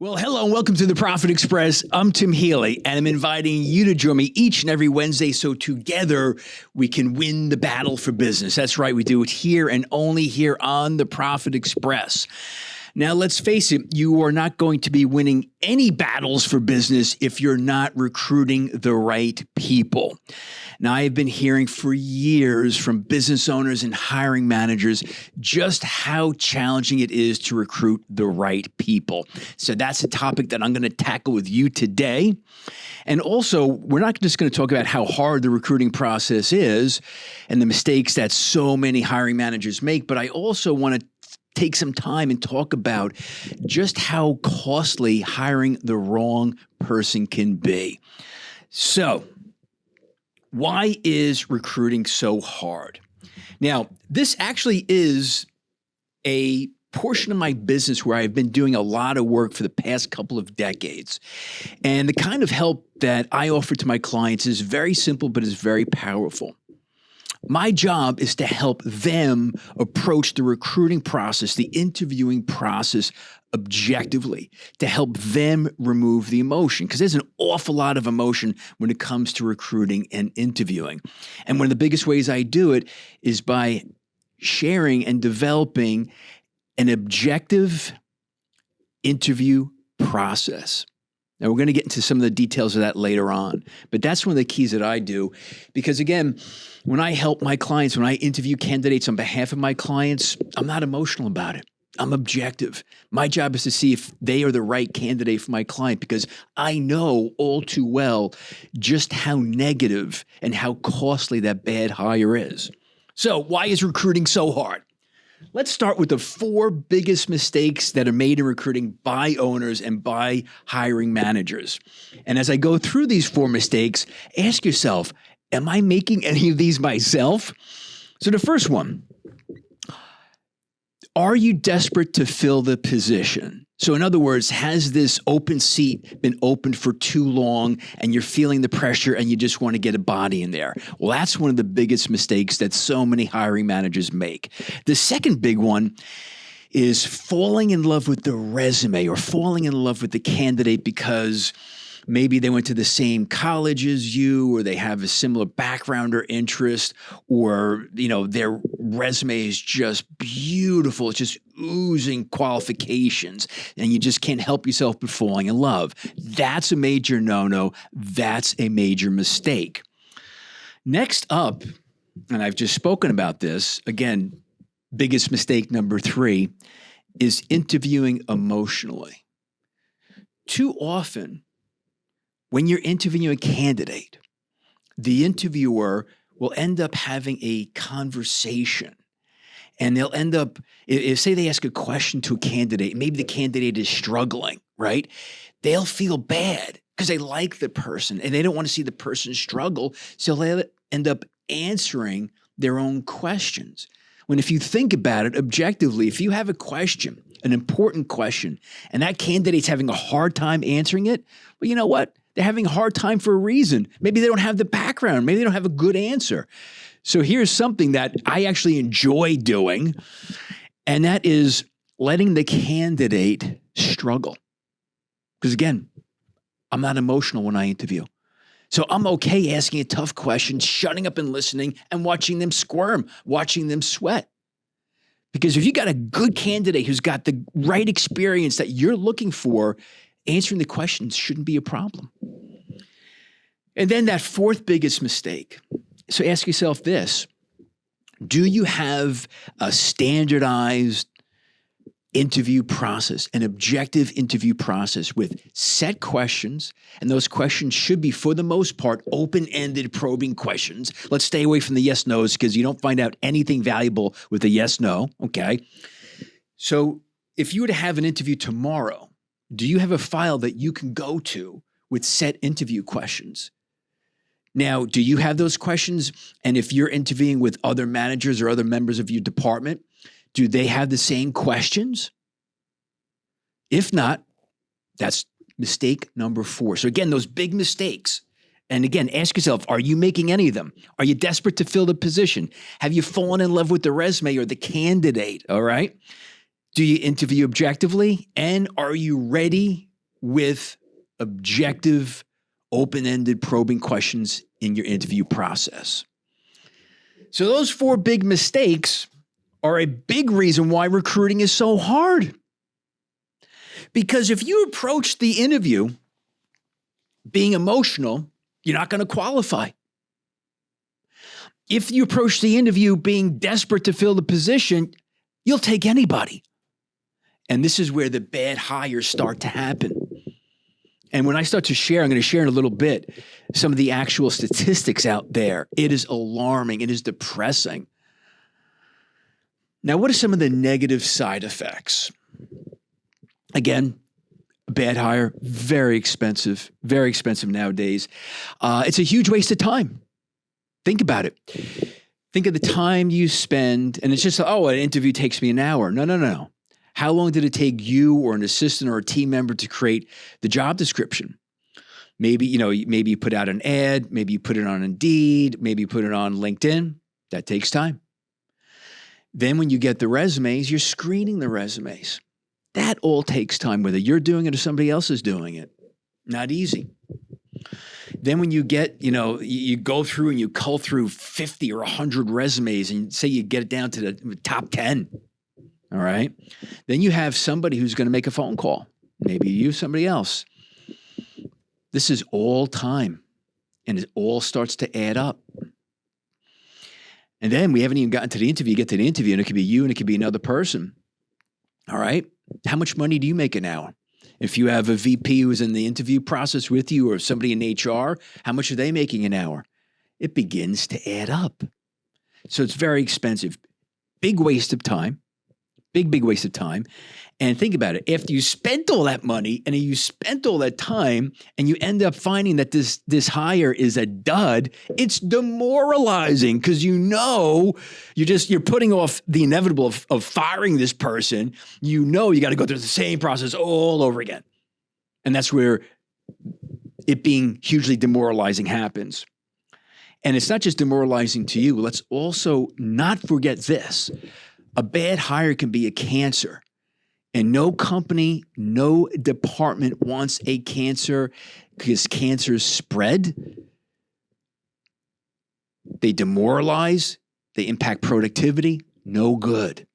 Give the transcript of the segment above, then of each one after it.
Well, hello and welcome to the Profit Express. I'm Tim Healy, and I'm inviting you to join me each and every Wednesday so together we can win the battle for business. That's right, we do it here and only here on the Profit Express. Now, let's face it, you are not going to be winning any battles for business if you're not recruiting the right people. Now, I've been hearing for years from business owners and hiring managers just how challenging it is to recruit the right people. So that's a topic that I'm going to tackle with you today. And also, we're not just going to talk about how hard the recruiting process is and the mistakes that so many hiring managers make, but I also want to take some time and talk about just how costly hiring the wrong person can be. So, why is recruiting so hard? Now, this actually is a portion of my business where I've been doing a lot of work for the past couple of decades. And the kind of help that I offer to my clients is very simple, but is very powerful. My job is to help them approach the recruiting process, the interviewing process objectively, to help them remove the emotion, because there's an awful lot of emotion when it comes to recruiting and interviewing. And one of the biggest ways I do it is by sharing and developing an objective interview process. Now, we're going to get into some of the details of that later on, but that's one of the keys that I do because, again, when I help my clients, when I interview candidates on behalf of my clients, I'm not emotional about it. I'm objective. My job is to see if they are the right candidate for my client because I know all too well just how negative and how costly that bad hire is. So why is recruiting so hard? Let's start with the 4 biggest mistakes that are made in recruiting by owners and by hiring managers. And as I go through these 4 mistakes, ask yourself, am I making any of these myself? So the first one, are you desperate to fill the position? So in other words, has this open seat been open for too long and you're feeling the pressure and you just want to get a body in there? Well, that's one of the biggest mistakes that so many hiring managers make. The second big one is falling in love with the resume or falling in love with the candidate because maybe they went to the same college as you, or they have a similar background or interest, or, their resume is just beautiful. It's just oozing qualifications, and you just can't help yourself but falling in love. That's a major no-no. That's a major mistake. Next up, and I've just spoken about this, again, biggest mistake number 3 is interviewing emotionally. Too often, when you're interviewing a candidate, the interviewer will end up having a conversation. And they'll end up, if say they ask a question to a candidate, maybe the candidate is struggling, right? They'll feel bad because they like the person and they don't want to see the person struggle. So they'll end up answering their own questions. When if you think about it objectively, if you have a question, an important question, and that candidate's having a hard time answering it, well, you know what? They're having a hard time for a reason. Maybe they don't have the background. Maybe they don't have a good answer. So here's something that I actually enjoy doing, and that is letting the candidate struggle. Because again, I'm not emotional when I interview. So I'm okay asking a tough question, shutting up and listening, and watching them squirm, watching them sweat. Because if you got a good candidate who's got the right experience that you're looking for, answering the questions shouldn't be a problem. And then that 4th biggest mistake. So ask yourself this: do you have a standardized interview process, an objective interview process with set questions? And those questions should be, for the most part, open-ended probing questions. Let's stay away from the yes-nos because you don't find out anything valuable with a yes-no, okay? So if you were to have an interview tomorrow, do you have a file that you can go to with set interview questions? Now, do you have those questions? And if you're interviewing with other managers or other members of your department, do they have the same questions? If not, that's mistake number 4. So again, those big mistakes. And again, ask yourself, are you making any of them? Are you desperate to fill the position? Have you fallen in love with the resume or the candidate? All right. Do you interview objectively? And are you ready with objective, open-ended probing questions in your interview process? So those 4 big mistakes are a big reason why recruiting is so hard. Because if you approach the interview being emotional, you're not going to qualify. If you approach the interview being desperate to fill the position, you'll take anybody. And this is where the bad hires start to happen. And when I start to share, I'm going to share in a little bit some of the actual statistics out there. It is alarming. It is depressing. Now, what are some of the negative side effects? Again, a bad hire, very expensive nowadays. It's a huge waste of time. Think about it. Think of the time you spend, and it's just, an interview takes me an hour. No. How long did it take you or an assistant or a team member to create the job description? Maybe you put out an ad, maybe you put it on Indeed, maybe you put it on LinkedIn. That takes time. Then when you get the resumes, you're screening the resumes. That all takes time, whether you're doing it or somebody else is doing it. Not easy. Then when you get, you go through and you cull through 50 or 100 resumes and say you get it down to the top 10. All right. Then you have somebody who's going to make a phone call. Maybe you, somebody else. This is all time, and it all starts to add up. And then we haven't even gotten to the interview. You get to the interview, and it could be you and it could be another person. All right. How much money do you make an hour? If you have a VP who's in the interview process with you or somebody in HR, how much are they making an hour? It begins to add up. So it's very expensive. Big waste of time. Big waste of time. And think about it. After you spent all that money and you spent all that time and you end up finding that this hire is a dud, it's demoralizing because you're putting off the inevitable of firing this person. You got to go through the same process all over again. And that's where it being hugely demoralizing happens. And it's not just demoralizing to you. Let's also not forget this. A bad hire can be a cancer. And no company, no department wants a cancer because cancers spread. They demoralize. They impact productivity. No good.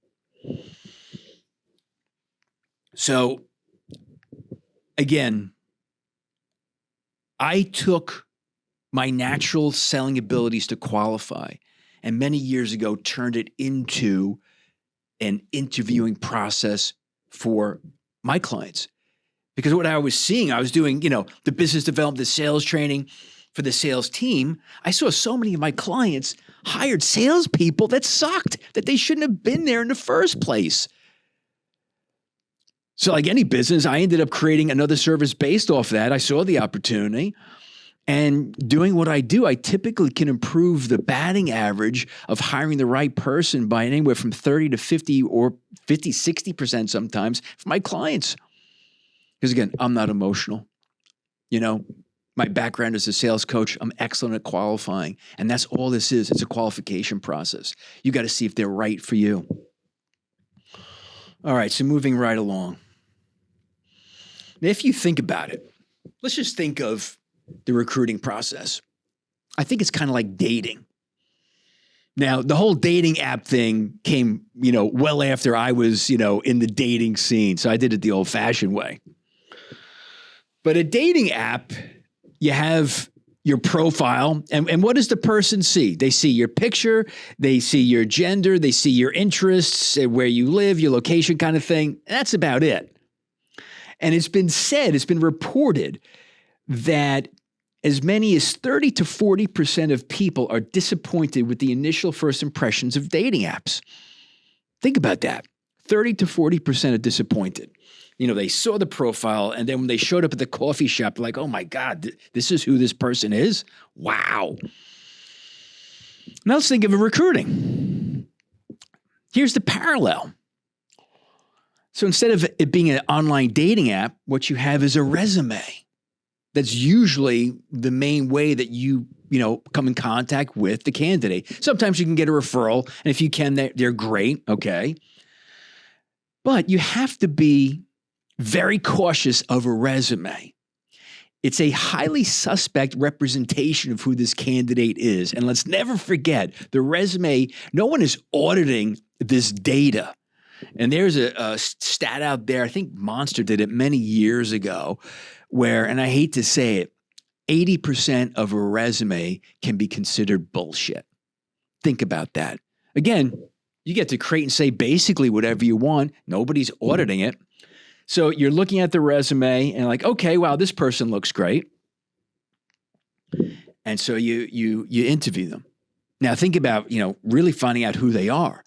So, again, I took my natural selling abilities to qualify and many years ago turned it into an interviewing process for my clients. Because what I was seeing, I was doing, the business development, the sales training for the sales team. I saw so many of my clients hired salespeople that sucked, that they shouldn't have been there in the first place. So like any business, I ended up creating another service based off that. I saw the opportunity. And doing what I do, I typically can improve the batting average of hiring the right person by anywhere from 30 to 50 or 50, 60% sometimes for my clients. Because again, I'm not emotional. My background as a sales coach, I'm excellent at qualifying. And that's all this is. It's a qualification process. You got to see if they're right for you. All right, so moving right along. Now, if you think about it, let's just think of the recruiting process. I think it's kind of like dating. Now, the whole dating app thing came, well after I was, in the dating scene. So I did it the old-fashioned way. But a dating app, you have your profile, and what does the person see? They see your picture, they see your gender, they see your interests, where you live, your location kind of thing. That's about it. And it's been reported that as many as 30 to 40% of people are disappointed with the initial first impressions of dating apps. Think about that. 30 to 40% are disappointed. They saw the profile, and then when they showed up at the coffee shop, they're like, oh my God, this is who this person is? Wow. Now let's think of recruiting. Here's the parallel. So instead of it being an online dating app, what you have is a resume. That's usually the main way that you come in contact with the candidate. Sometimes you can get a referral, and if you can, they're great, okay? But you have to be very cautious of a resume. It's a highly suspect representation of who this candidate is. And let's never forget the resume, no one is auditing this data. And there's a stat out there, I think Monster did it many years ago, where, and I hate to say it, 80% of a resume can be considered bullshit. Think about that. Again, you get to create and say basically whatever you want. Nobody's auditing it. So you're looking at the resume and like, okay, wow, this person looks great. And so you interview them. Now think about, really finding out who they are.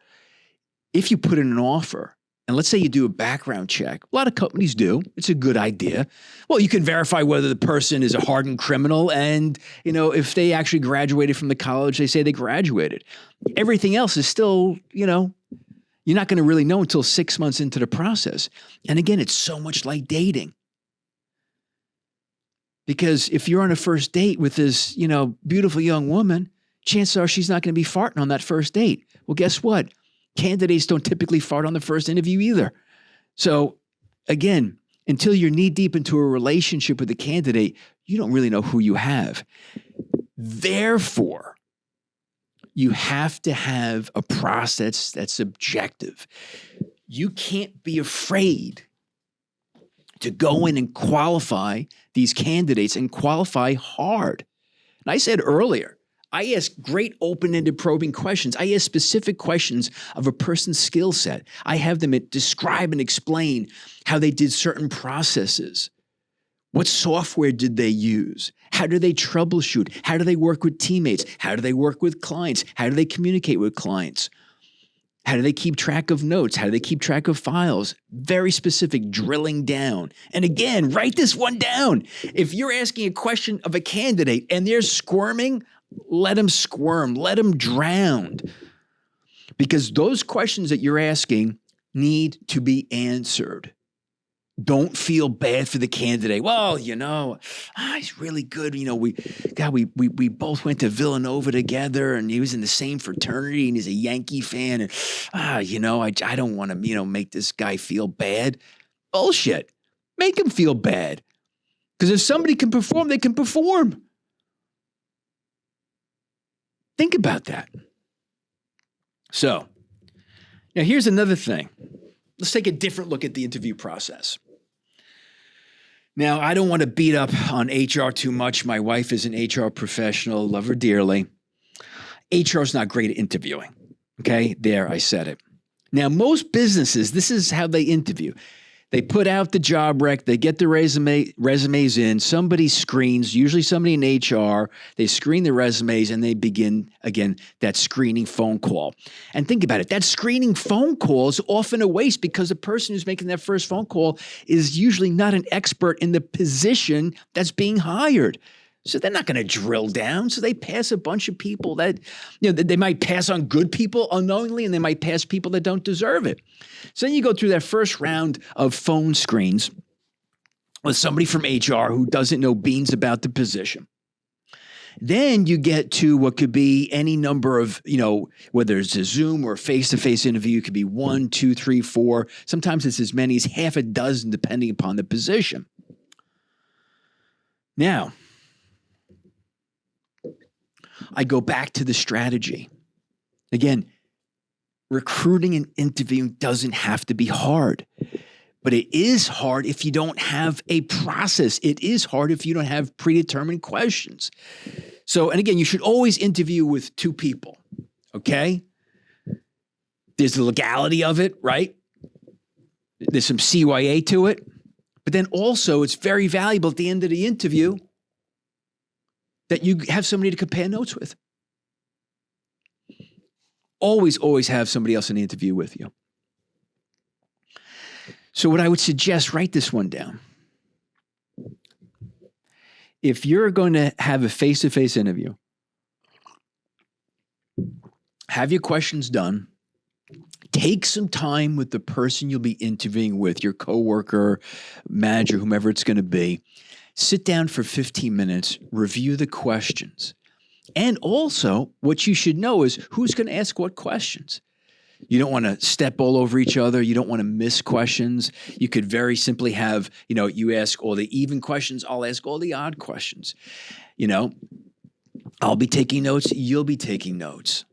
If you put in an offer, and let's say you do a background check, a lot of companies do. It's a good idea. Well, you can verify whether the person is a hardened criminal, and if they actually graduated from the college, they say they graduated. Everything else is still, you're not going to really know until 6 months into the process. And again, it's so much like dating. Because if you're on a first date with this, beautiful young woman, chances are she's not going to be farting on that first date. Well, guess what? Candidates don't typically fart on the first interview either. So again, until you're knee deep into a relationship with a candidate, you don't really know who you have. Therefore, you have to have a process that's objective. You can't be afraid to go in and qualify these candidates and qualify hard. And I said earlier, I ask great open-ended probing questions. I ask specific questions of a person's skill set. I have them describe and explain how they did certain processes. What software did they use? How do they troubleshoot? How do they work with teammates? How do they work with clients? How do they communicate with clients? How do they keep track of notes? How do they keep track of files? Very specific, drilling down. And again, write this one down. If you're asking a question of a candidate and they're squirming, let them squirm, let them drown. Because those questions that you're asking need to be answered. Don't feel bad for the candidate. Well, he's really good. We both went to Villanova together, and he was in the same fraternity, and he's a Yankee fan. And I don't want to, make this guy feel bad. Bullshit. Make him feel bad. Because if somebody can perform, they can perform. Think about that. So, now here's another thing. Let's take a different look at the interview process. Now, I don't want to beat up on HR too much. My wife is an HR professional, love her dearly. HR is not great at interviewing. Okay, there, I said it. Now, most businesses, this is how they interview. They put out the job rec, they get the resumes in, somebody screens, usually somebody in HR, they screen the resumes and they begin, again, that screening phone call. And think about it, that screening phone call is often a waste because the person who's making that first phone call is usually not an expert in the position that's being hired. So they're not going to drill down. So they pass a bunch of people that, they might pass on good people unknowingly, and they might pass people that don't deserve it. So then you go through that first round of phone screens with somebody from HR who doesn't know beans about the position. Then you get to what could be any number of, whether it's a Zoom or a face-to-face interview, it could be 1, 2, 3, 4. Sometimes it's as many as half a dozen, depending upon the position. Now, I go back to the strategy. Again, recruiting and interviewing doesn't have to be hard, but it is hard if you don't have a process. It is hard if you don't have predetermined questions. So, and again, you should always interview with 2 people, okay? There's the legality of it, right? There's some CYA to it, but then also it's very valuable at the end of the interview that you have somebody to compare notes with. Always have somebody else in the interview with you. So what I would suggest, write this one down. If you're going to have a face-to-face interview, have your questions done. Take some time with the person you'll be interviewing with, your coworker, manager, whomever it's going to be. Sit down for 15 minutes, review the questions. And also, what you should know is who's going to ask what questions. You don't want to step all over each other. You don't want to miss questions. You could very simply have, you ask all the even questions. I'll ask all the odd questions. I'll be taking notes. You'll be taking notes.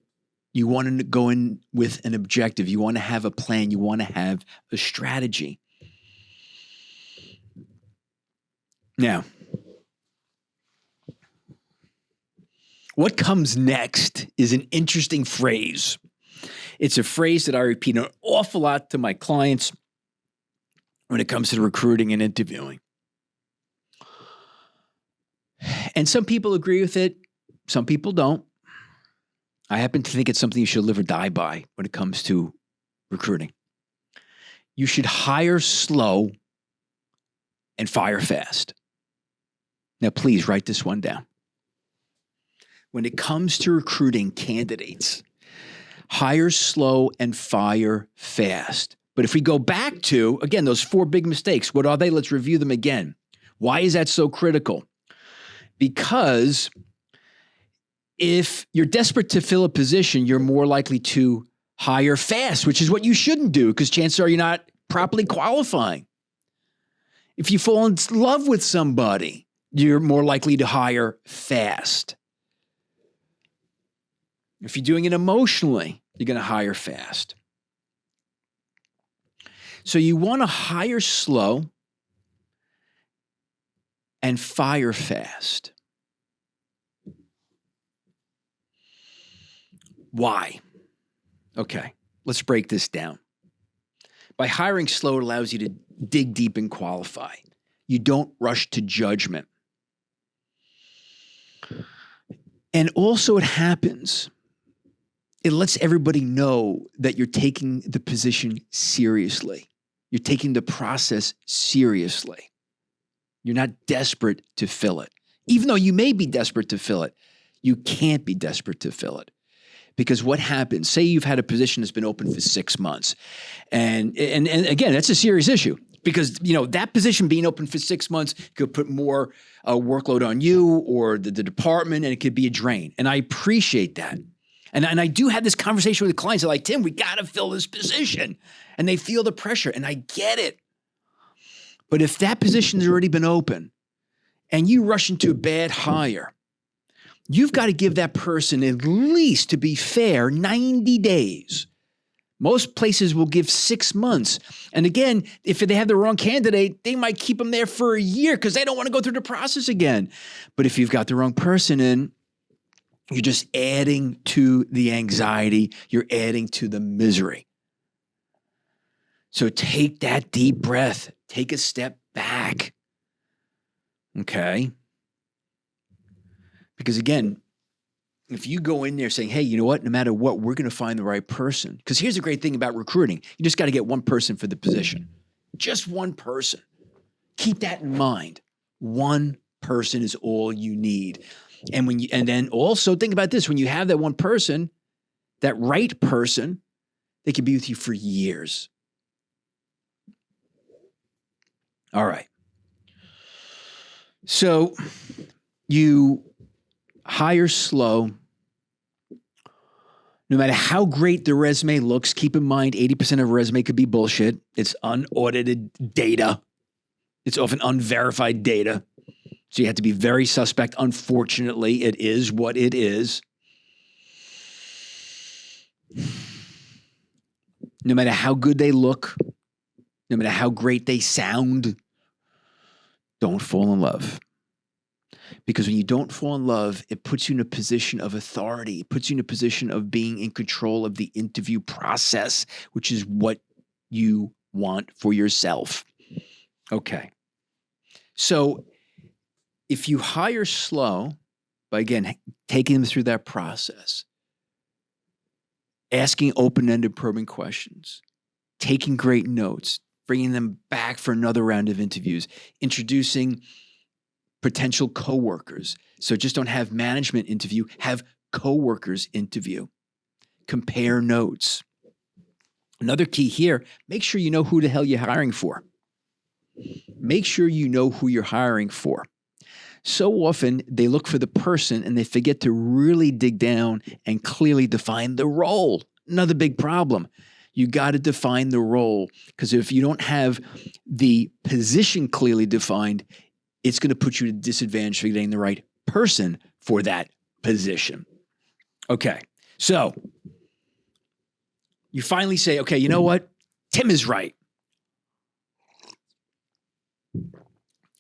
You want to go in with an objective. You want to have a plan. You want to have a strategy. Now, what comes next is an interesting phrase. It's a phrase that I repeat an awful lot to my clients when it comes to recruiting and interviewing. And some people agree with it. Some people don't. I happen to think it's something you should live or die by when it comes to recruiting. You should hire slow and fire fast. Now, please write this one down. When it comes to recruiting candidates, hire slow and fire fast. But if we go back to, again, those 4 big mistakes, what are they? Let's review them again. Why is that so critical? Because if you're desperate to fill a position, you're more likely to hire fast, which is what you shouldn't do because chances are you're not properly qualifying. If you fall in love with somebody, you're more likely to hire fast. If you're doing it emotionally, you're going to hire fast. So you want to hire slow and fire fast. Why? Okay, let's break this down. By hiring slow, it allows you to dig deep and qualify. You don't rush to judgment. And also it happens, it lets everybody know that you're taking the position seriously. You're taking the process seriously. You're not desperate to fill it. Even though you may be desperate to fill it, you can't be desperate to fill it. Because what happens, say you've had a position that's been open for 6 months. And again, that's a serious issue. Because, that position being open for 6 months could put more workload on you or the department, and it could be a drain. And I appreciate that. And I do have this conversation with the clients. They're like, Tim, we got to fill this position. And they feel the pressure, and I get it. But if that position has already been open and you rush into a bad hire, you've got to give that person at least, to be fair, 90 days. Most places will give 6 months. And again, if they have the wrong candidate, they might keep them there for a year because they don't want to go through the process again. But if you've got the wrong person in, you're just adding to the anxiety. You're adding to the misery. So take that deep breath. Take a step back. Okay? Because again, if you go in there saying, hey, you know what? No matter what, we're going to find the right person. Because here's the great thing about recruiting. You just got to get one person for the position. Just one person. Keep that in mind. One person is all you need. And then also think about this. When you have that one person, that right person, they can be with you for years. All right. So you hire slow. No matter how great the resume looks, keep in mind 80% of a resume could be bullshit. It's unaudited data. It's often unverified data. So you have to be very suspect. Unfortunately, it is what it is. No matter how good they look, no matter how great they sound, don't fall in love. Because when you don't fall in love, it puts you in a position of authority. It puts you in a position of being in control of the interview process, which is what you want for yourself. Okay. So if you hire slow, by again, taking them through that process, asking open-ended probing questions, taking great notes, bringing them back for another round of interviews, introducing potential coworkers. So just don't have management interview, have coworkers interview. Compare notes. Another key here, make sure you know who the hell you're hiring for. Make sure you know who you're hiring for. So often they look for the person and they forget to really dig down and clearly define the role. another big problem. You got to define the role, because if you don't have the position clearly defined, it's going to put you at a disadvantage for getting the right person for that position. Okay, so you finally say, okay, you know what? Tim is right.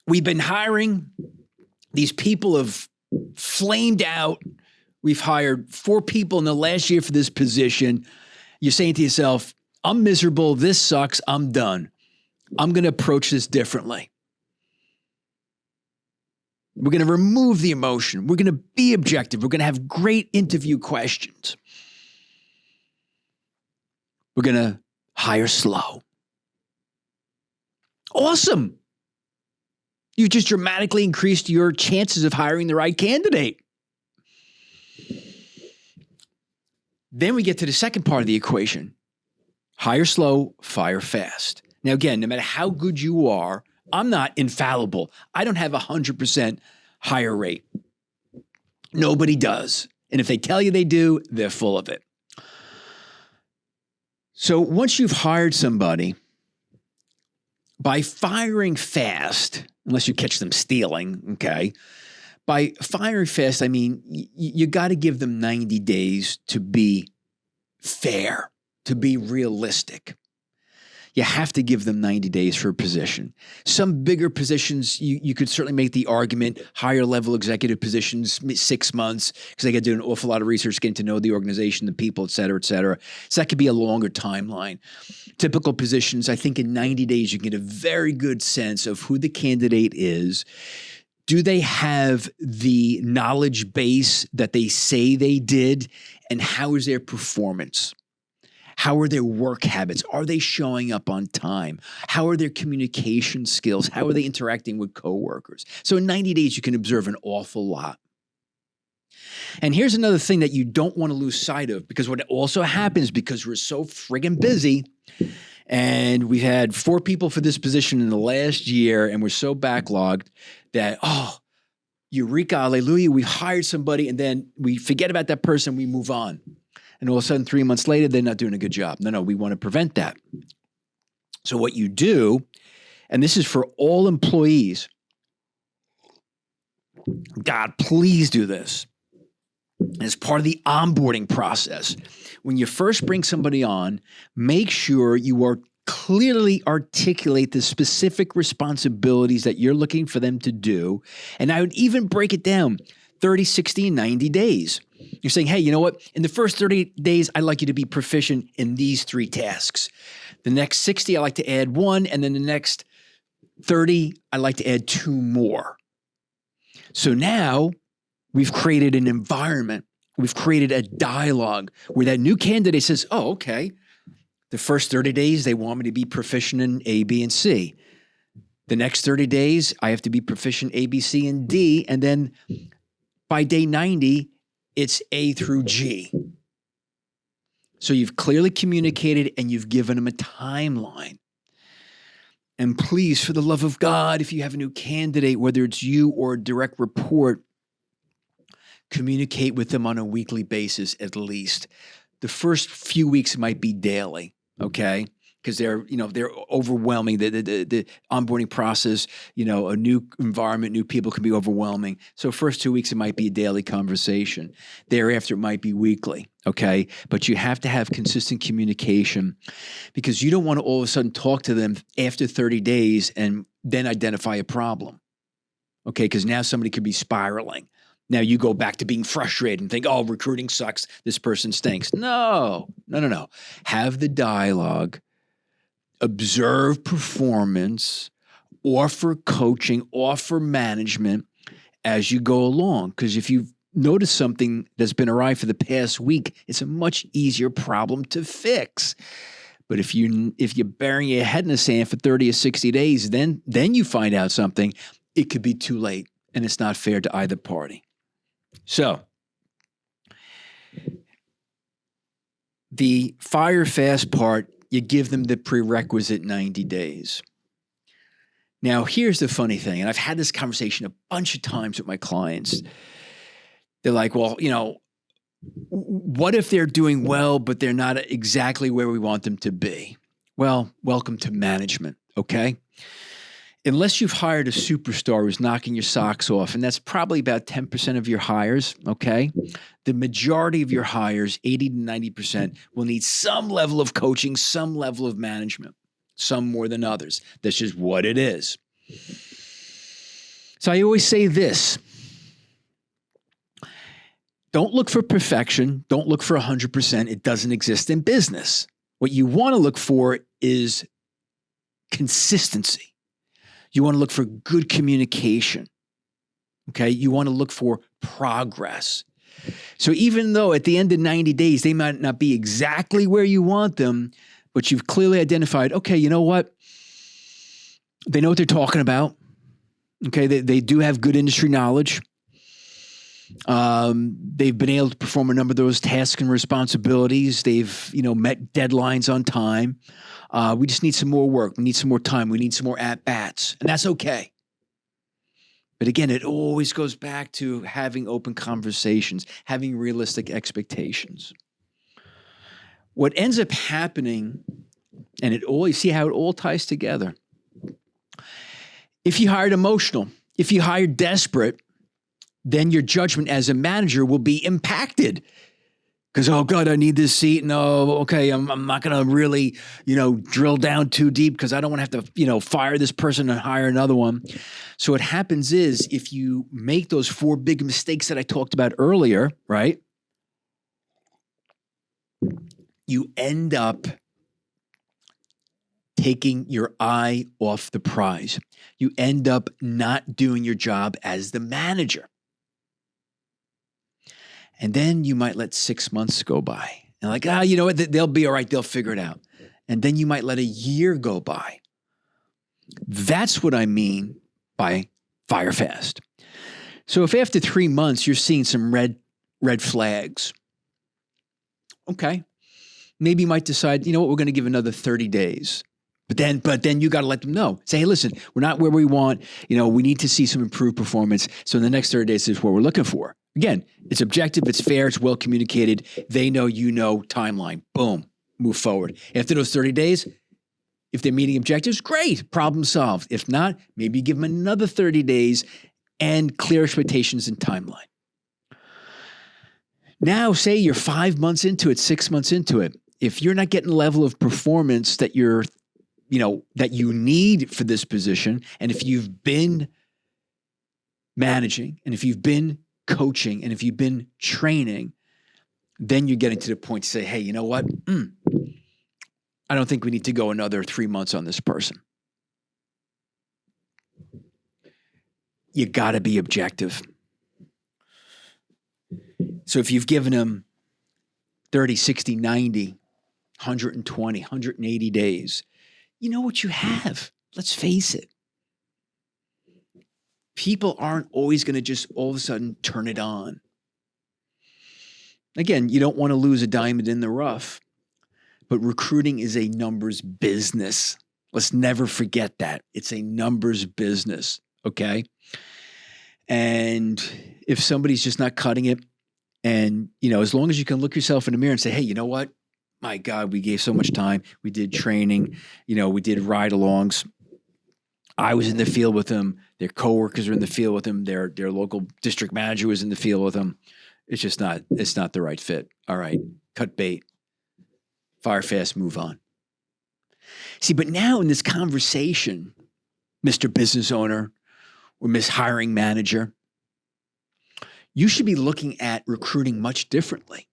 We've been hiring. These people have flamed out. We've hired 4 people in the last year for this position. You're saying to yourself, I'm miserable. This sucks. I'm done. I'm going to approach this differently. We're going to remove the emotion. We're going to be objective. We're going to have great interview questions. We're going to hire slow. Awesome. You just dramatically increased your chances of hiring the right candidate. Then we get to the second part of the equation. Hire slow, fire fast. Now, again, no matter how good you are, I'm not infallible. I don't have 100% hire rate. Nobody does. And if they tell you they do, they're full of it. So once you've hired somebody, by firing fast, unless you catch them stealing, okay? By firing fast, I mean, you got to give them 90 days to be fair, to be realistic. You have to give them 90 days for a position. Some bigger positions, you could certainly make the argument, higher level executive positions, 6 months, because they got to do an awful lot of research, getting to know the organization, the people, et cetera, et cetera. So that could be a longer timeline. Typical positions, I think in 90 days, you get a very good sense of who the candidate is. Do they have the knowledge base that they say they did? And how is their performance? How are their work habits? Are they showing up on time? How are their communication skills? How are they interacting with coworkers? So in 90 days, you can observe an awful lot. And here's another thing that you don't want to lose sight of, because what also happens, because we're so friggin' busy, and we've had 4 people for this position in the last year, and we're so backlogged that, oh, eureka, hallelujah, we hired somebody, and then we forget about that person, we move on. And all of a sudden, 3 months later, they're not doing a good job. No, we want to prevent that. So what you do, and this is for all employees, God, please do this. As part of the onboarding process, when you first bring somebody on, make sure you are clearly articulate the specific responsibilities that you're looking for them to do. And I would even break it down 30, 60, and 90 days. You're saying, hey, you know what? In the first 30 days, I'd like you to be proficient in these 3 tasks. The next 60, I like to add 1. And then the next 30, I like to add 2 more. So now we've created an environment. We've created a dialogue where that new candidate says, oh, okay. The first 30 days, they want me to be proficient in A, B, and C. The next 30 days, I have to be proficient A, B, C, and D. And then by day 90, it's A through G. So you've clearly communicated and you've given them a timeline. And please, for the love of God, if you have a new candidate, whether it's you or a direct report, communicate with them on a weekly basis at least. The first few weeks might be daily, okay? Because they're overwhelming. The onboarding process, a new environment, new people can be overwhelming. So first 2 weeks, it might be a daily conversation. Thereafter, it might be weekly, okay? But you have to have consistent communication, because you don't want to all of a sudden talk to them after 30 days and then identify a problem, okay? Because now somebody could be spiraling. Now you go back to being frustrated and think, oh, recruiting sucks. This person stinks. No. Have the dialogue. Observe performance, offer coaching, offer management as you go along. Because if you've noticed something that's been awry for the past week, it's a much easier problem to fix. But if you're burying your head in the sand for 30 or 60 days, then you find out something, it could be too late, and it's not fair to either party. So the fire fast part, you give them the prerequisite 90 days. Now, here's the funny thing, and I've had this conversation a bunch of times with my clients. They're like, well, What if they're doing well, but they're not exactly where we want them to be? Well, welcome to management, okay? Unless you've hired a superstar who's knocking your socks off, and that's probably about 10% of your hires, okay? The majority of your hires, 80 to 90%, will need some level of coaching, some level of management, some more than others. That's just what it is. So I always say this. Don't look for perfection. Don't look for 100%. It doesn't exist in business. What you want to look for is consistency. You want to look for good communication. Okay? You want to look for progress. So even though at the end of 90 days, they might not be exactly where you want them, but you've clearly identified, okay, you know what? They know what they're talking about. Okay? They do have good industry knowledge. They've been able to perform a number of those tasks and responsibilities. They've, met deadlines on time. We just need some more work. We need some more time. We need some more at-bats, and that's okay. But again, it always goes back to having open conversations, having realistic expectations. What ends up happening, and you see how it all ties together. If you hired emotional, if you hired desperate, then your judgment as a manager will be impacted. Because, oh, God, I need this seat. No, okay, I'm not going to really, drill down too deep because I don't want to have to, fire this person and hire another one. So what happens is if you make those 4 big mistakes that I talked about earlier, right, you end up taking your eye off the prize. You end up not doing your job as the manager. And then you might let 6 months go by. And like, you know what? They'll be all right. They'll figure it out. And then you might let a year go by. That's what I mean by fire fast. So if after 3 months you're seeing some red flags, okay, maybe you might decide, you know what, we're going to give another 30 days. But then you got to let them know. Say, hey, listen, we're not where we want. We need to see some improved performance. So in the next 30 days, this is what we're looking for. Again, it's objective, it's fair, it's well communicated. They know, timeline. Boom, move forward. After those 30 days, if they're meeting objectives, great, problem solved. If not, maybe give them another 30 days and clear expectations and timeline. Now, say you're 5 months into it, 6 months into it. If you're not getting the level of performance that that you need for this position, and if you've been managing, and if you've been coaching, and if you've been training, then you're getting to the point to say, hey, you know what? I don't think we need to go another 3 months on this person. You got to be objective. So if you've given them 30, 60, 90, 120, 180 days, you know what you have. Let's face it. People aren't always going to just all of a sudden turn it on. Again, you don't want to lose a diamond in the rough, but recruiting is a numbers business. Let's never forget that. It's a numbers business, okay? And if somebody's just not cutting it, and, as long as you can look yourself in the mirror and say, hey, you know what? My God, we gave so much time. We did training. We did ride-alongs. I was in the field with them. Their coworkers were in the field with them. Their local district manager was in the field with them. It's not the right fit. All right, cut bait. Fire fast, move on. See, but now in this conversation, Mr. Business Owner or Miss Hiring Manager, you should be looking at recruiting much differently.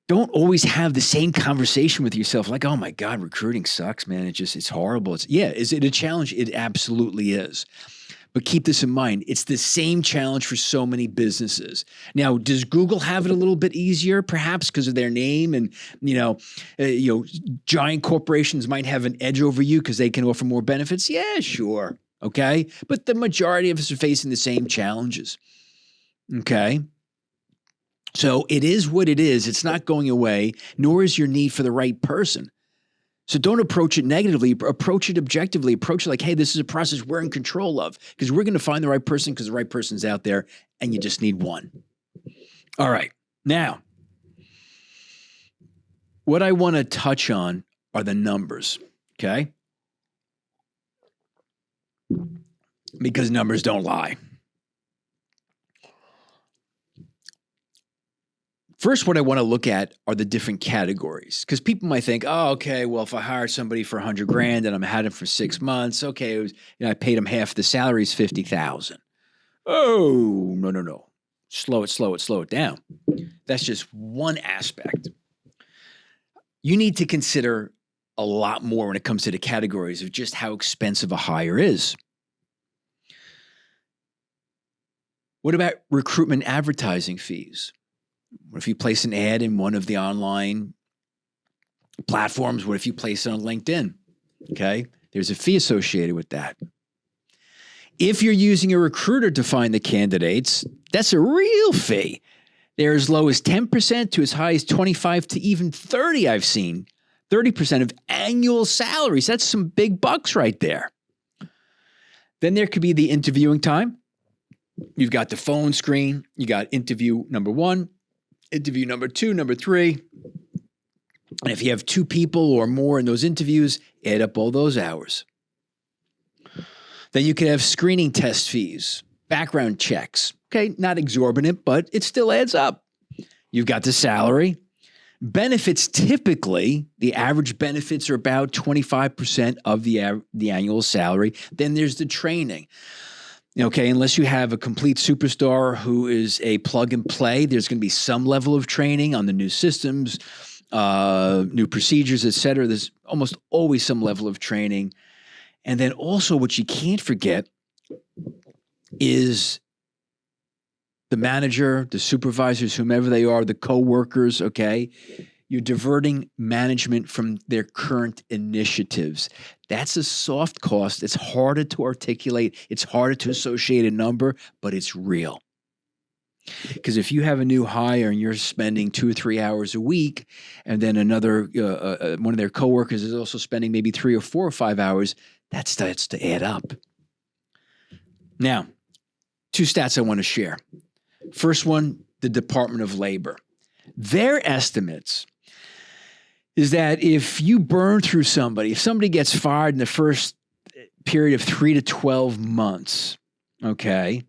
Don't always have the same conversation with yourself like, oh my God, recruiting sucks, man. It's horrible. Is it a challenge? It absolutely is. But keep this in mind. It's the same challenge for so many businesses. Now, does Google have it a little bit easier? Perhaps because of their name and, giant corporations might have an edge over you because they can offer more benefits. Yeah, sure. Okay. But the majority of us are facing the same challenges. Okay. So it is what it is. It's not going away, nor is your need for the right person. So don't approach it negatively. Approach it objectively. Approach it like, hey, this is a process we're in control of because we're going to find the right person because the right person's out there and you just need one. All right. Now, what I want to touch on are the numbers, okay? Because numbers don't lie. First, what I want to look at are the different categories, because people might think, oh, okay, well, if I hire somebody for $100,000 and I'm had him for 6 months, okay, I paid him half the salary is $50,000. Oh, no. Slow it down. That's just one aspect. You need to consider a lot more when it comes to the categories of just how expensive a hire is. What about recruitment advertising fees? What if you place an ad in one of the online platforms? What if you place it on LinkedIn? Okay, there's a fee associated with that. If you're using a recruiter to find the candidates, that's a real fee. They're as low as 10% to as high as 25 to even 30 I've seen. 30% of annual salaries. That's some big bucks right there. Then there could be the interviewing time. You've got the phone screen. You got interview number 1, interview number 2, number 3. And if you have 2 people or more in those interviews, add up all those hours. Then you could have screening test fees, background checks. Okay, not exorbitant, but it still adds up. You've got the salary. Benefits, typically, the average benefits are about 25% of the annual salary. Then there's the training. Okay, unless you have a complete superstar who is a plug and play, there's going to be some level of training on the new systems, new procedures, et cetera. There's almost always some level of training. And then also what you can't forget is the manager, the supervisors, whomever they are, the coworkers, okay? You're diverting management from their current initiatives. That's a soft cost. It's harder to articulate. It's harder to associate a number, but it's real. Because if you have a new hire and you're spending 2 or 3 hours a week, and then another one of their coworkers is also spending maybe 3 or 4 or 5 hours, that starts to add up. Now, 2 stats I want to share. First one, the Department of Labor. Their estimates is that if you burn through somebody, if somebody gets fired in the first period of 3 to 12 months, okay,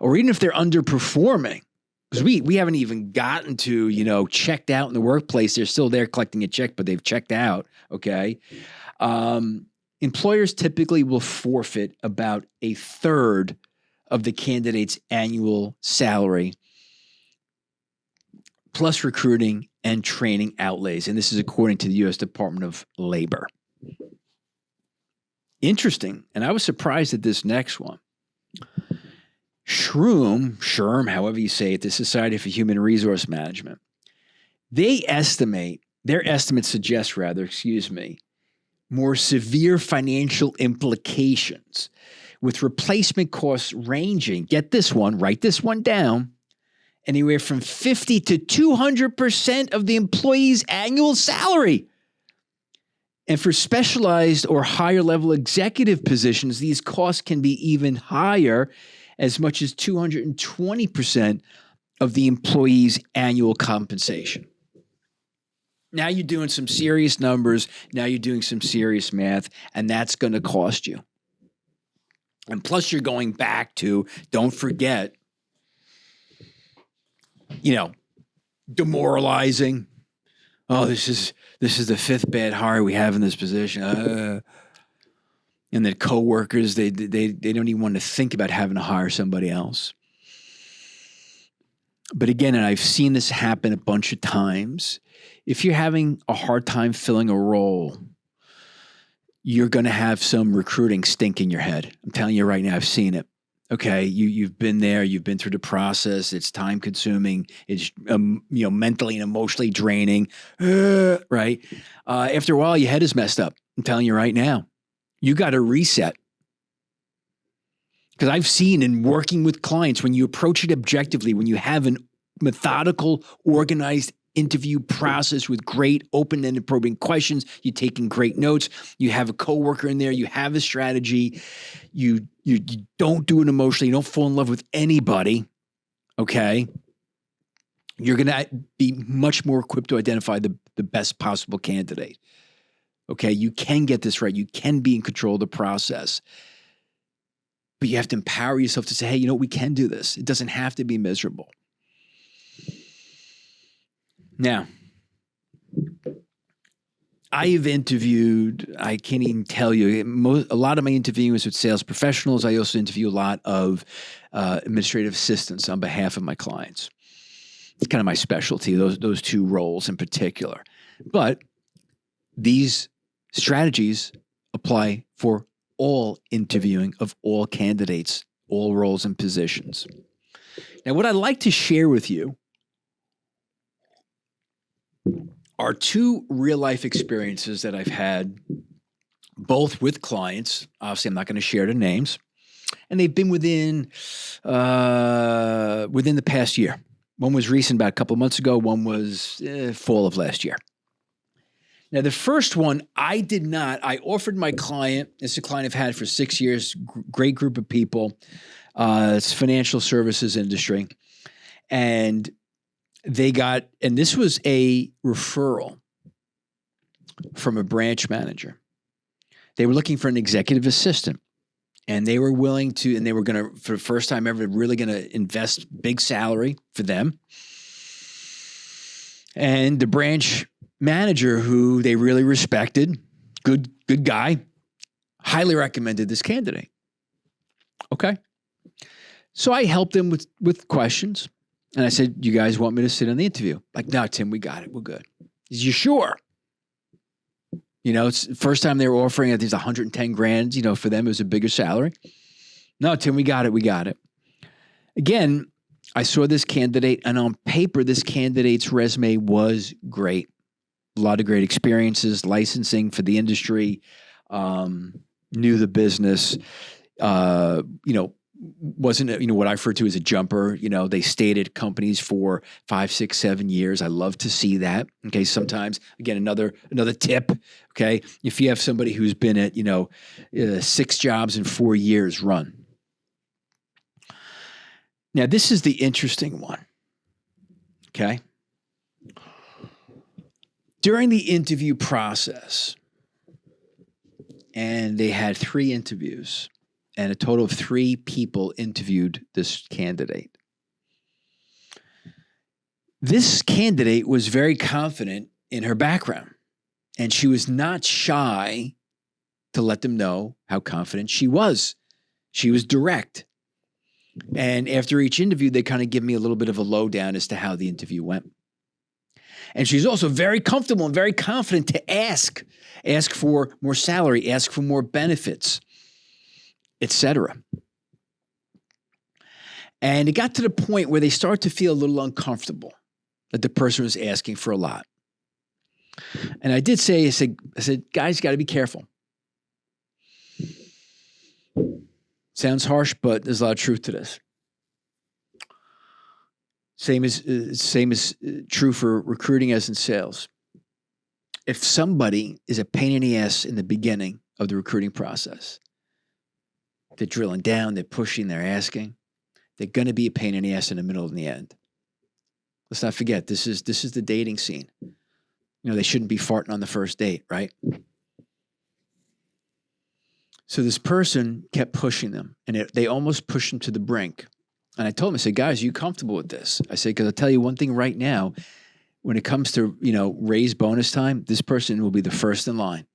or even if they're underperforming, because we haven't even gotten to, checked out in the workplace. They're still there collecting a check, but they've checked out, okay? Employers typically will forfeit about a third of the candidate's annual salary, plus recruiting and training outlays. And this is according to the U.S. Department of Labor. Interesting. And I was surprised at this next one. SHRM, however you say it, the Society for Human Resource Management, their estimates suggest more severe financial implications with replacement costs ranging, get this one, write this one down, anywhere from 50 to 200% of the employee's annual salary. And for specialized or higher level executive positions, these costs can be even higher, as much as 220% of the employee's annual compensation. Now you're doing some serious numbers. Now you're doing some serious math, and that's going to cost you. And plus you're going back to, don't forget, demoralizing. Oh, this is the 5th bad hire we have in this position. And that coworkers, they don't even want to think about having to hire somebody else. But again, and I've seen this happen a bunch of times, if you're having a hard time filling a role, you're going to have some recruiting stink in your head. I'm telling you right now, I've seen it. Okay, you've been there, you've been through the process. It's time consuming. It's mentally and emotionally draining. Right? After a while, your head is messed up. I'm telling you right now, you got to reset. Because I've seen in working with clients, when you approach it objectively, when you have a methodical, organized interview process with great open-ended probing questions, you're taking great notes, you have a coworker in there, you have a strategy, you don't do it emotionally, you don't fall in love with anybody, okay? You're going to be much more equipped to identify the best possible candidate. Okay, you can get this right. You can be in control of the process. But you have to empower yourself to say, hey, you know what? We can do this. It doesn't have to be miserable. Now, I've interviewed, I can't even tell you, a lot of my interviewing was with sales professionals. I also interview a lot of administrative assistants on behalf of my clients. It's kind of my specialty, those two roles in particular. But these strategies apply for all interviewing of all candidates, all roles and positions. Now, what I'd like to share with you are two real-life experiences that I've had, both with clients. Obviously, I'm not going to share the names. And they've been within the past year. One was recent, about a couple of months ago. One was fall of last year. Now, the first one, I offered my client, this is a client I've had for 6 years, great group of people. It's financial services industry. And this was a referral from a branch manager. They were looking for an executive assistant. And they were willing to, and they were going to, for the first time ever, really going to invest big salary for them. And the branch manager, who they really respected, good guy, highly recommended this candidate. Okay. So I helped them with questions. And I said, you guys want me to sit on the interview? Like, no, Tim, we got it. We're good. Is you sure? You know, it's the first time they were offering it. There's 110 grand, you know, for them, it was a bigger salary. No, Tim, we got it. We got it. Again, I saw this candidate, and on paper, this candidate's resume was great. A lot of great experiences, licensing for the industry, knew the business, wasn't, what I refer to as a jumper. They stayed at companies for 5, 6, 7 years. I love to see that. Okay. Sometimes, again, another tip. Okay. If you have somebody who's been at, 6 jobs in 4 years, run. Now, this is the interesting one. Okay. During the interview process, and they had 3 interviews, and a total of 3 people interviewed this candidate. This candidate was very confident in her background, and she was not shy to let them know how confident she was. She was direct. And after each interview, they kind of give me a little bit of a lowdown as to how the interview went. And she's also very comfortable and very confident to ask for more salary, ask for more benefits, etc. And it got to the point where they started to feel a little uncomfortable that the person was asking for a lot. And I did say, I said, guys, got to be careful. Sounds harsh, but there's a lot of truth to this. Same is true for recruiting as in sales. If somebody is a pain in the ass in the beginning of the recruiting process, they're drilling down, they're pushing, they're asking, they're going to be a pain in the ass in the middle and the end. Let's not forget, this is the dating scene. They shouldn't be farting on the first date, right? So this person kept pushing them, and they almost pushed them to the brink. And I told them, I said, guys, are you comfortable with this? I said, because I'll tell you one thing right now, when it comes to, raise bonus time, this person will be the first in line.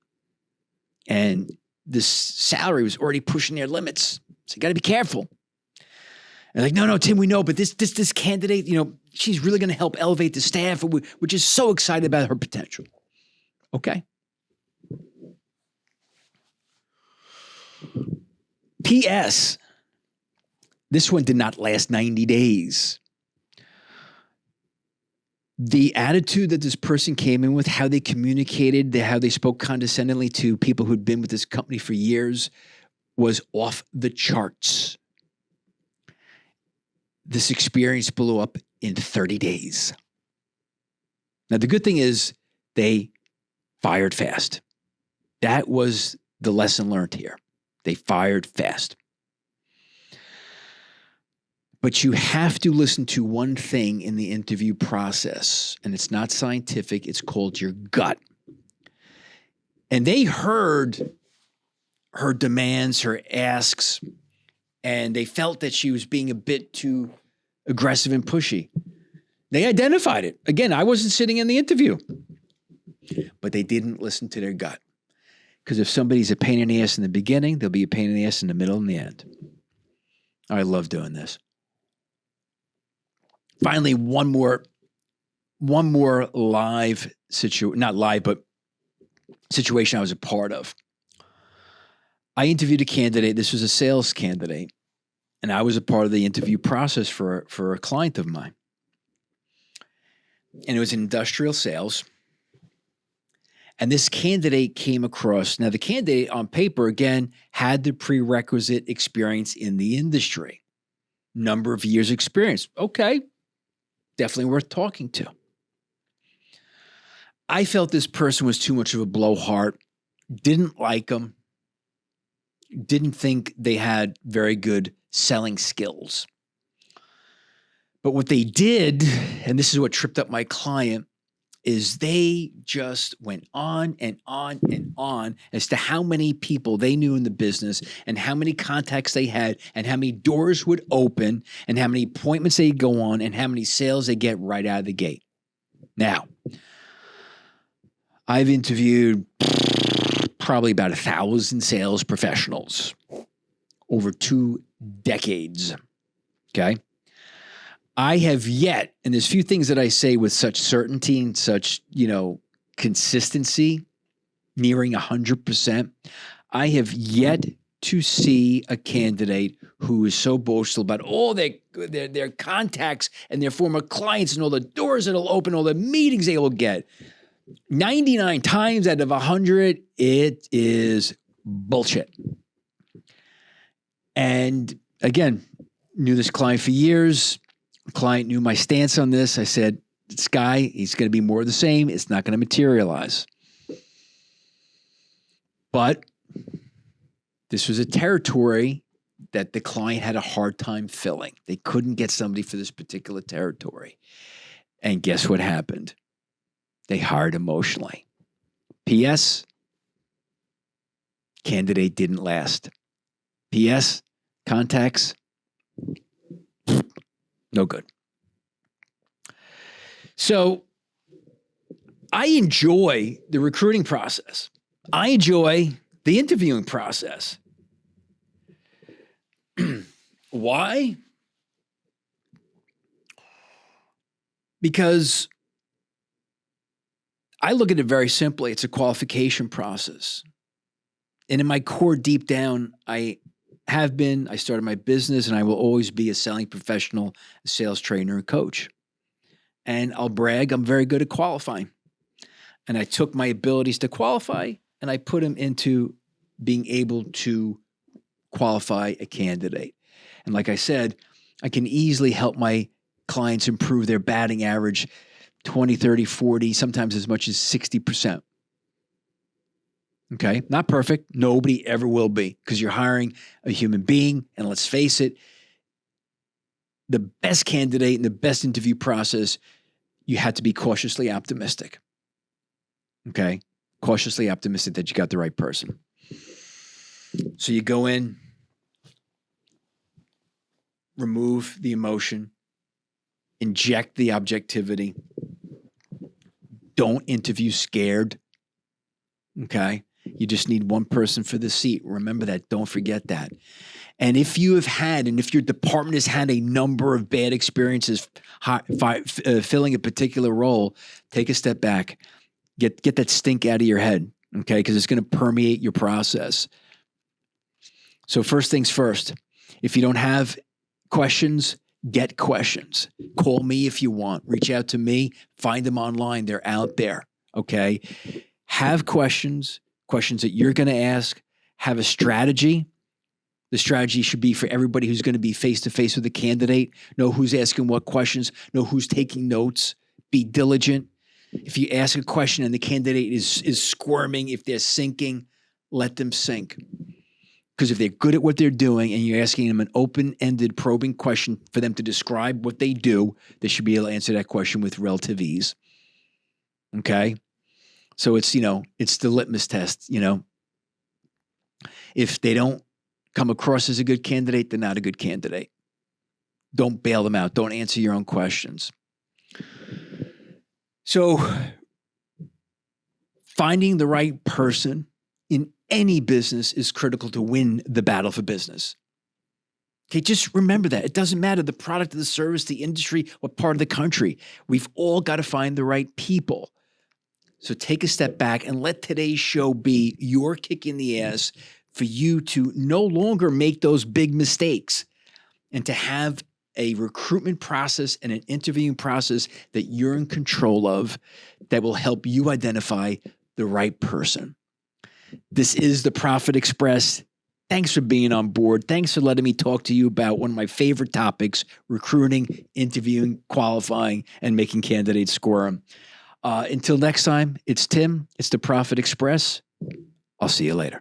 And this salary was already pushing their limits. So you got to be careful. And like, no, Tim, we know, but this candidate, she's really going to help elevate the staff. We're just so excited about her potential. Okay. P.S. This one did not last 90 days. The attitude that this person came in with, how they communicated, how they spoke condescendingly to people who'd been with this company for years, was off the charts. This experience blew up in 30 days. Now, the good thing is they fired fast. That was the lesson learned here. They fired fast. But you have to listen to one thing in the interview process, and it's not scientific. It's called your gut. And they heard her demands, her asks, and they felt that she was being a bit too aggressive and pushy. They identified it. Again, I wasn't sitting in the interview, but they didn't listen to their gut. Because if somebody's a pain in the ass in the beginning, they'll be a pain in the ass in the middle and the end. I love doing this. Finally, one more live situation, not live, but situation I was a part of. I interviewed a candidate. This was a sales candidate, and I was a part of the interview process for a client of mine. And it was industrial sales. And this candidate came across. Now, the candidate on paper, again, had the prerequisite experience in the industry. Number of years experience. Okay. Definitely worth talking to. I felt this person was too much of a blowhard, didn't like them, didn't think they had very good selling skills. But what they did, and this is what tripped up my client, is they just went on and on and on as to how many people they knew in the business and how many contacts they had and how many doors would open and how many appointments they'd go on and how many sales they get right out of the gate. Now, I've interviewed probably about 1,000 sales professionals over 2 decades, okay? I have yet, and there's few things that I say with such certainty and such, consistency, nearing 100%. I have yet to see a candidate who is so boastful about all their contacts and their former clients and all the doors that'll open, all the meetings they will get. 99 times out of 100, it is bullshit. And again, knew this client for years. The client knew my stance on this. I said, this guy, he's going to be more of the same. It's not going to materialize. But this was a territory that the client had a hard time filling. They couldn't get somebody for this particular territory. And guess what happened? They hired emotionally. P.S. Candidate didn't last. P.S. Contacts, no good. So I enjoy the recruiting process. I enjoy the interviewing process. Why? Because I look at it very simply. It's a qualification process. And in my core, deep down, I started my business, and I will always be a selling professional, a sales trainer, and coach. And I'll brag, I'm very good at qualifying. And I took my abilities to qualify, and I put them into being able to qualify a candidate. And like I said, I can easily help my clients improve their batting average 20, 30, 40, sometimes as much as 60%. Okay, not perfect. Nobody ever will be, because you're hiring a human being. And let's face it, the best candidate in the best interview process, you had to be cautiously optimistic. Okay, cautiously optimistic that you got the right person. So you go in, remove the emotion, inject the objectivity. Don't interview scared. Okay. You just need one person for the seat. Remember that. Don't forget that. And if you have had, and if your department has had a number of bad experiences filling a particular role, take a step back. Get that stink out of your head, okay? Because it's going to permeate your process. So first things first, if you don't have questions, get questions. Call me if you want. Reach out to me. Find them online. They're out there, okay? Have questions that you're going to ask. Have a strategy. The strategy should be for everybody who's going to be face-to-face with a candidate. Know who's asking what questions. Know who's taking notes. Be diligent. If you ask a question and the candidate is squirming, if they're sinking, let them sink. Because if they're good at what they're doing and you're asking them an open-ended probing question for them to describe what they do, they should be able to answer that question with relative ease. Okay? So it's, it's the litmus test, If they don't come across as a good candidate, they're not a good candidate. Don't bail them out. Don't answer your own questions. So finding the right person in any business is critical to win the battle for business. Okay, just remember that. It doesn't matter the product or the service, the industry, what part of the country. We've all got to find the right people. So take a step back and let today's show be your kick in the ass for you to no longer make those big mistakes and to have a recruitment process and an interviewing process that you're in control of that will help you identify the right person. This is the Profit Express. Thanks for being on board. Thanks for letting me talk to you about one of my favorite topics, recruiting, interviewing, qualifying, and making candidates squirm. Until next time, it's Tim. It's the Profit Express. I'll see you later.